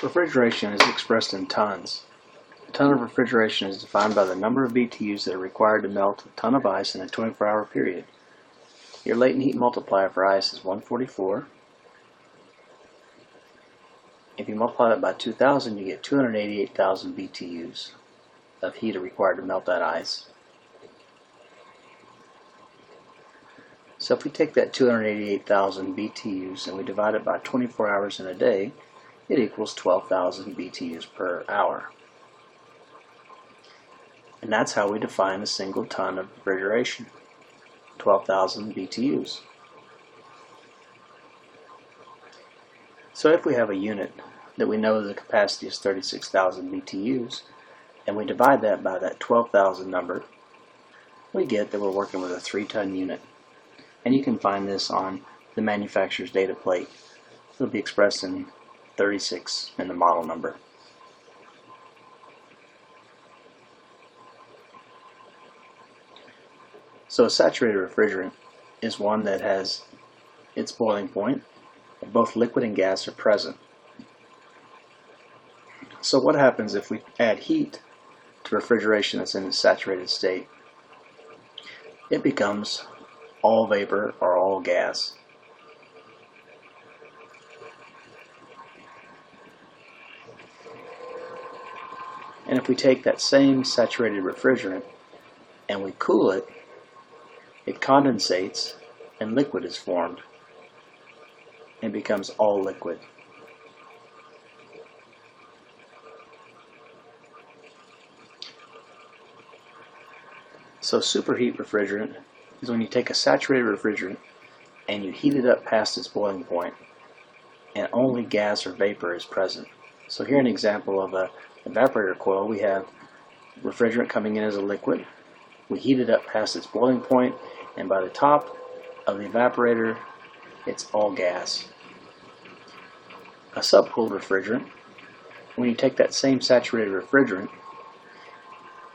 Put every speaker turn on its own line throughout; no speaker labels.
Refrigeration is expressed in tons. A ton of refrigeration is defined by the number of BTUs that are required to melt a ton of ice in a 24-hour period. Your latent heat multiplier for ice is 144. If you multiply that by 2,000, you get 288,000 BTUs of heat are required to melt that ice. So if we take that 288,000 BTUs and we divide it by 24 hours in a day, it equals 12,000 BTUs per hour. And that's how we define a single ton of refrigeration, 12,000 BTUs. So if we have a unit that we know the capacity is 36,000 BTUs, and we divide that by that 12,000 number, we get that we're working with a 3-ton unit. And you can find this on the manufacturer's data plate. It'll be expressed in 36 in the model number. So a saturated refrigerant is one that has its boiling point, and both liquid and gas are present. So what happens if we add heat to refrigeration that's in a saturated state? It becomes all vapor or all gas. And if we take that same saturated refrigerant and we cool it, it condensates and liquid is formed and becomes all liquid. So superheat refrigerant is when you take a saturated refrigerant and you heat it up past its boiling point and only gas or vapor is present. So here an example of a evaporator coil. We have refrigerant coming in as a liquid. We heat it up past its boiling point, and by the top of the evaporator it's all gas. A subcooled refrigerant, when you take that same saturated refrigerant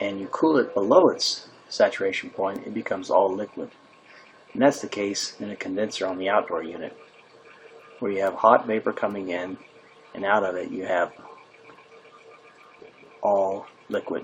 and you cool it below its saturation point, it becomes all liquid. And that's the case in a condenser on the outdoor unit, where you have hot vapor coming in and out of it you have all liquid.